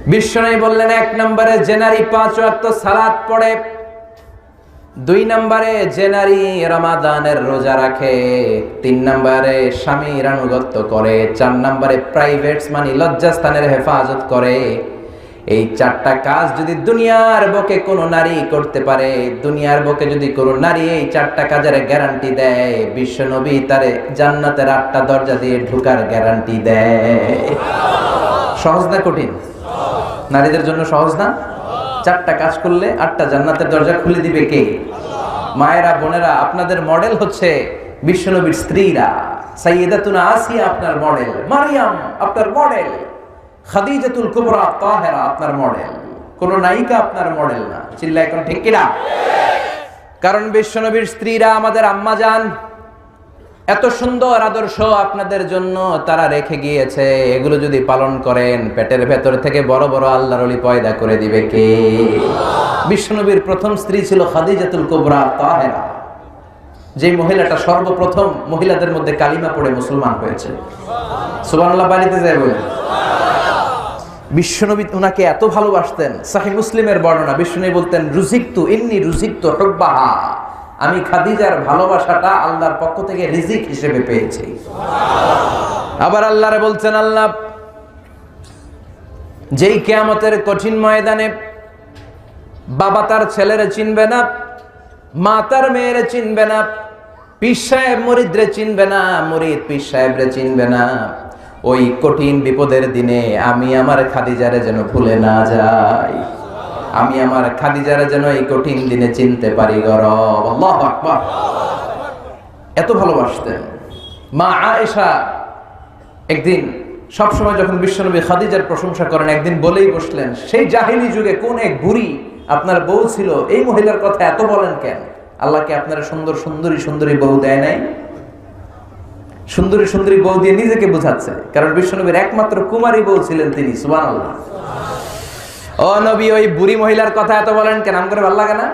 বিশ্বনবী বললেন, ১ নম্বরে যে নারী ৫ ওয়াক্ত সালাত পড়ে, ২ নম্বরে যে নারী রমাদানের রোজা রাখে, ৩ নম্বরে স্বামীর আনুগত্য করে, ৪ নম্বরে প্রাইভেটস মানে লজ্জাস্থানের হেফাজত করে। এই ৪টা কাজ যদি দুনিয়ার বুকে কোনো নারী করতে পারে, দুনিয়ার বুকে যদি কোনো নারী এই ৪টা কাজের গ্যারান্টি দেয়, বিশ্বনবী তারে জান্নাতের ৮টা দরজা দিয়ে ঢোকার গ্যারান্টি দেয়। সহজ না কঠিন? নারীদের জন্য সহজ না? ৪টা কাজ করলে ৮টা জান্নাতের দরজা খুলে দিবে কে? মায়েরা, বোনেরা, আপনাদের মডেল হচ্ছে বিশ্বনবীর স্ত্রীরা। সাইয়্যিদাতুনা আসিয়া আপনার মডেল, মারিয়াম আপনার মডেল, খাদিজাতুল কুবরা তাহেরা আপনার মডেল, কোন নায়িকা আপনার মডেল না। চিল্লায় এখন ঠিক কিনা? কারণ বিশ্বনবীর স্ত্রীরা আমাদের আম্মা জান, এত সুন্দর আদর্শ আপনাদের জন্য তারা রেখে গিয়েছে। এগুলো যদি পালন করেন, পেটের ভেতর থেকে বড় বড় আল্লাহর ওলি পয়দা করে দিবে কে? বিশ্বনবীর প্রথম স্ত্রী ছিল খাদিজাতুল কুবরা তাহেরা, যে মহিলাটা সর্বপ্রথম মহিলাদের মধ্যে কালিমা পড়ে মুসলমান হয়েছে। সুবহানাল্লাহ বাড়িতে যায় বলে। বিশ্বনবী উনাকে এত ভালোবাসতেন, সহিহ মুসলিমের বর্ণনা, বিশ্বনবী বলতেন, রুজিকতু ইন্নী রুজিকতু হুব্বাহা, আমি খাদিজার ভালোবাসাটা আল্লাহর পক্ষ থেকে রিজিক হিসেবে পেয়েছি। আবার আল্লাহরে বলছেন, আল্লাহ যেই কিয়ামতের কঠিন ময়দানে বাবা তার ছেলেরে চিনবে না, মা তার মেয়েরে চিনবে না, পীর সাহেব মুরিদরে চিনবে না, মুরিদ পীর সাহেবরে চিনবে না, ওই কঠিন বিপদের দিনে আমি আমার খাদিজারে যেন ভুলে না যাই, আমি আমার খাদিজারে যেন এই কঠিন দিনে চিনতে পারি। গরব আল্লাহু আকবার। এত ভালোবাসতেন। মা আয়েশা একদিন, সবসময় যখন বিশ্বনবী খাদিজার প্রশংসা করেন, একদিন বলেই বসলেন, সেই জাহিলি যুগে কোন এক বুড়ি আপনার বউ ছিল, এই মহিলার কথা এত বলেন কেন? আল্লাহকে আপনারা সুন্দর সুন্দরী সুন্দরী বউ দেয় নাই? সুন্দরী সুন্দরী বউ দিয়ে নিজেকে বোঝাচ্ছে, কারণ বিশ্বনবীর একমাত্র কুমারী বউ ছিলেন তিনি। সুবহানাল্লাহ। ও নবী, ওই বুড়ি মহিলার কথা এত বলেন কেন? আম করে ভালো লাগে না?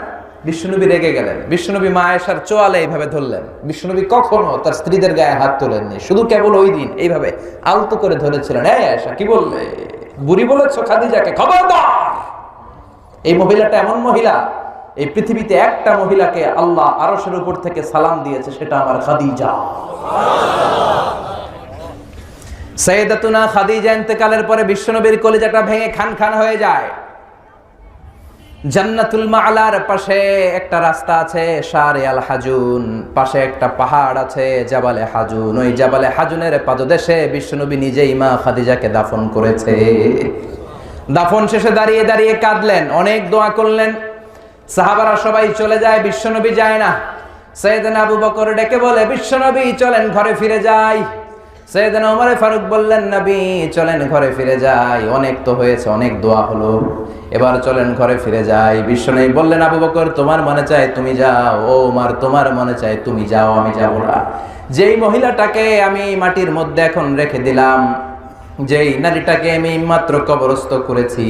বিশ্বনবী রেগে গেলেন। বিশ্বনবী মা আয়েশার চোয়ালে এইভাবে ধরলেন। বিশ্বনবী কখনো তার স্ত্রীদের গায়ে হাত তোলেননি, শুধু কেবল ওই দিন এইভাবে আলতো করে ধরেছিলেন। এই আয়েশা, কি বললে? বুড়ি বলেছো খাদিজাকে? খবরদার! এই মহিলাটা এমন মহিলা, এই পৃথিবীতে একটা মহিলাকে আল্লাহ আরশের উপর থেকে সালাম দিয়েছে, সেটা আমার খাদিজা। সাইয়্যিদাতুনা খাদিজা ইন্তেকালের পরে বিশ্বনবীর কলিজাটা ভেঙে খান খান হয়ে যায়। জান্নাতুল মাআলার পাশে একটা রাস্তা আছে, শারে আল হাজুন, পাশে একটা পাহাড় আছে, জাবালে হাজুন। ওই জাবালে হাজুনের পাদদেশে বিশ্বনবী নিজেই মা খাদিজাকে দাফন করেছে। দাফন শেষে দাঁড়িয়ে দাঁড়িয়ে কাঁদলেন, অনেক দোয়া করলেন। সাহাবারা সবাই চলে যায়, বিশ্বনবী যায় না। সাইয়েদনা আবু বকর ডেকে বলে, বিশ্বনবী চলেন ঘরে ফিরে যাই। সাইয়েদনা ওমর ফারুক বললেন, নবী চলেন ঘরে ফিরে যাই, অনেক তো হয়েছে, অনেক দোয়া হলো, এবার চলেন ঘরে ফিরে যাই। বিশ্বনবী বললেন, আবু বকর তোমার মনে চায় তুমি যাও, ও ওমর তোমার মনে চায় তুমি যাও, আমি যাব না। যেই মহিলাটাকে আমি মাটির মধ্যে এখন রেখে দিলাম, যেই নারীটাকে আমি মাত্র কবরস্থ করেছি,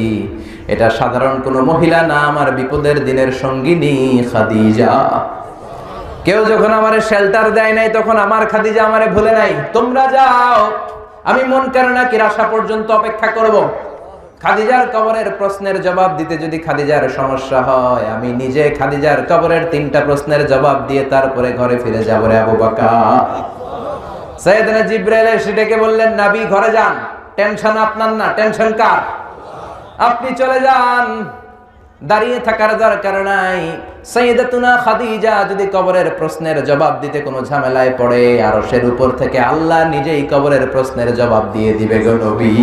এটা সাধারণ কোনো মহিলা না, আমার বিপদের দিনের সঙ্গিনী খাদিজা। কেউ যখন আমারে শেল্টার দেয় নাই, তখন আমার খাদিজা আমারে ভুলে নাই। তোমরা যাও, আমি মুনকার নাকির আসা পর্যন্ত অপেক্ষা করব। খাদিজার কবরের প্রশ্নের জবাব দিতে যদি খাদিজার সমস্যা হয়, আমি নিজে খাদিজার কবরের 3টা প্রশ্নের জবাব দিয়ে তারপরে ঘরে ফিরে যাব রে আবু বকর। সাইয়েদনা জিবরাইল এসে ডেকে বললেন, নবী ঘরে যান, টেনশন আপনার না, টেনশন কার? আপনি চলে যান, দাঁড়িয়ে থাকার দরকার নাই। সাইয়্যিদাতুনা খাদিজা যদি কবরের প্রশ্নের জবাব দিতে কোনো ঝামেলায় পড়ে, আরশের উপর থেকে আল্লাহ নিজেই কবরের প্রশ্নের জবাব দিয়ে দিবে গো নবী।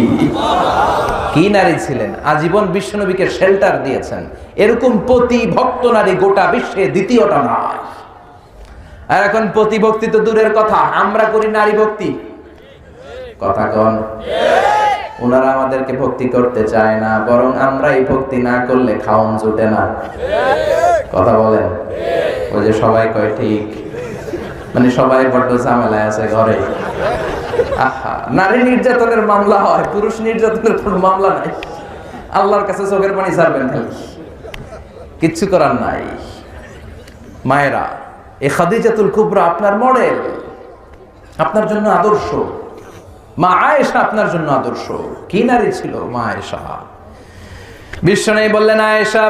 কি নারী ছিলেন! আজীবন বিশ্বনবীকে শেল্টার দিয়েছেন। এরকম পতি ভক্ত নারী গোটা বিশ্বে দ্বিতীয়টা নয়। আর এখন প্রতিভক্তি তো দূরের কথা, আমরা করি নারী ভক্তি। কথা কন? ওনারা আমাদেরকে ভক্তি করতে চায় না, বরং আমরাই ভক্তি না করলে খাওন জুটে না। কথা বলেন? ওই যে সবাই কয় ঠিক, মানে সবাই বড্ড ঝামেলায় আছে ঘরে। নারী নির্যাতনের মামলা হয়, পুরুষ নির্যাতনের কোনো মামলা নাই। আল্লাহর কাছে চোখের পানি ছাড়বেন খালি, কিচ্ছু করার নাই। মায়েরা, এই খাদিজাতুল কুবরা আপনার মডেল, আপনার জন্য আদর্শ। মা আয়েশা আপনার জন্য আদর্শ। কি নারী ছিল মা আয়েশা! বিশ্বনবী বললেন, আয়েশা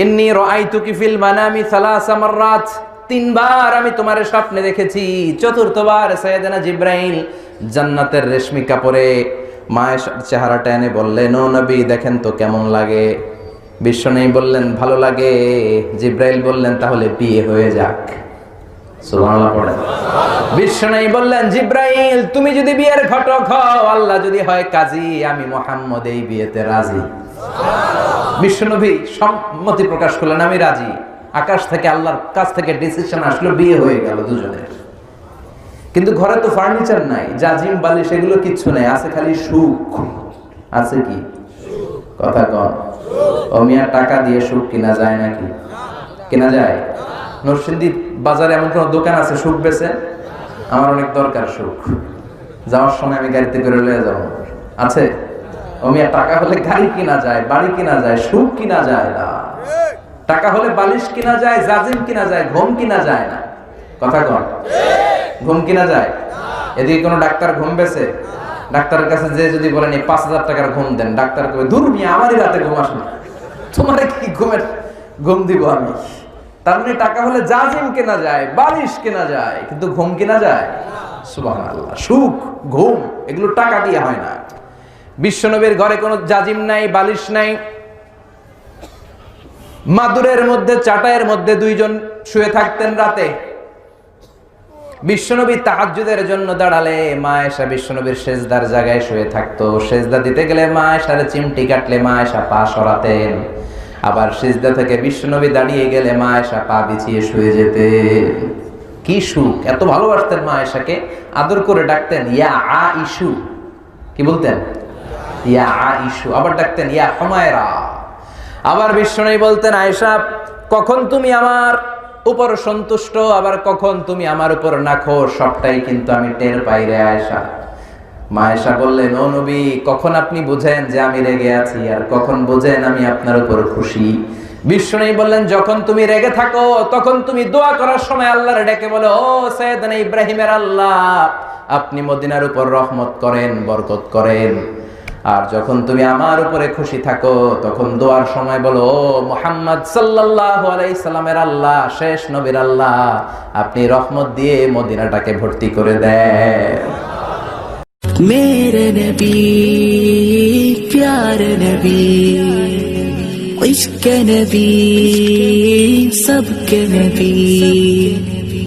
ইন্নী রাআইতুকি ফিল মানামি সালাসা মাররাত, 3 বার আমি তোমার স্বপ্নে দেখেছি। চতুর্থবার সাইয়েদনা জিবরাইল জান্নাতের রেশমি কাপড়ে মায়েশার চেহারাটা এনে বললেন, ও নবী দেখেন তো কেমন লাগে। বিশ্বনবী বললেন, ভালো লাগে। জিবরাইল বললেন, তাহলে বিয়ে হয়ে যাক। সুবহানাল্লাহ পড়েন। বিশ্বনবী বললেন, জিবরাইল তুমি যদি বিয়ের ঘটক হও, আল্লাহ যদি হয় কাজী, আমি মুহাম্মদ এই বিয়েতে রাজি। বিশ্বনবী সম্মতি প্রকাশ করলেন, আমি রাজি। আকাশ থেকে আল্লাহর কাছ থেকে ডিসিশন আসলো, বিয়ে হয়ে গেল দুজনের। কিন্তু ঘরে তো ফার্নিচার নাই, জাজিম বালিশ এগুলো কিচ্ছু নাই, আছে খালি সুখ। আছে কি? কথা কন। ও মিয়া, টাকা দিয়ে সুখ কিনা যায় নাকি? কিনা যায়? নরসিংদী বাজারে এমন কোন দোকান আছে সুখ বেচে? আমার অনেক দরকার সুখ, যাওয়ার সময় আমি গাড়িতে করে লয়ে যাবো। আছে? ও মিয়া, টাকা হলে গাড়ি কিনা যায়, বাড়ি কিনা যায়, সুখ কিনা যায় না। টাকা হলে বালিশ কিনা যায়, জাজিম কিনা যায়, ঘুম কিনা যায় না। কথা কন। ঘুম কিনা যায়? এদিকে কোনো ডাক্তার ঘুম বেছে? ডাক্তারের কাছে যে যদি বলেন 5,000 টাকার ঘুম দেন, ডাক্তার কবে, দূর মিয়া আমারই রাতে ঘুম আসে না, তোমার কি ঘুম দিব আমি? তার মানে টাকা হলে জাজিম কেনা যায়, বালিশ কেনা যায়, কিন্তু ঘুম কেনা যায়? সুবহানাল্লাহ। সুখ, ঘুম এগুলো টাকা দিয়ে হয় না। বিশ্বনবীর ঘরে কোনো জাজিম নাই, বালিশ নাই। মাদুরের মধ্যে, চাটাইয়ের মধ্যে 2 জন শুয়ে থাকতেন রাতে। বিশ্বনবী তাহাজ্জুদের জন্য দাঁড়ালে মা আয়েশা বিশ্বনবীর সেজদার জায়গায় শুয়ে থাকতো। সেজদা দিতে গেলে মা আয়েশার চিমটি কাটলে মা আয়েশা পা সরাতেন। আবার সিজদা থেকে বিশ্বনবী দাঁড়িয়ে গেলে মা আয়েশা পা বিছিয়ে শুয়ে যেতেন। কি সুখ! এত ভালোবাসতেন মা আয়েশাকে, আদর করে ডাকতেন ইয়া আইশু। কি বলতেন? ইয়া আইশু। আবার ডাকতেন ইয়া হুমায়রা। আবার বিশ্বনবী বলতেন, আয়েশা কখন তুমি আমার উপর সন্তুষ্ট, আবার কখন তুমি আমার উপর নাখোশ, সবটাই কিন্তু আমি টের পাই রে আয়েশা। মা আয়েশা বললেন, ও নবী কখন আপনি বুঝেন যে আমি রেগে আছি, আর কখন বুঝেন আমি আপনার উপর খুশি? বিশ্বনবী বললেন, যখন তুমি রেগে থাকো তখন তুমি দোয়া করার সময় আল্লাহর ডেকে বলো, ও সাইয়েদনা ইব্রাহিমের আল্লাহ আপনি মদিনার উপর রহমত করেন, বরকত করেন। আর যখন তুমি আমার উপরে খুশি থাকো তখন দোয়ার সময় বলো, ও মুহাম্মদ সাল্লাল্লাহু আলাইহি সাল্লামের আল্লাহ, শেষ নবীর আল্লাহ আপনি রহমত দিয়ে মদিনাটাকে ভর্তি করে দেন। मेरे नबी प्यारे नबी इश्क नबी सबके नबी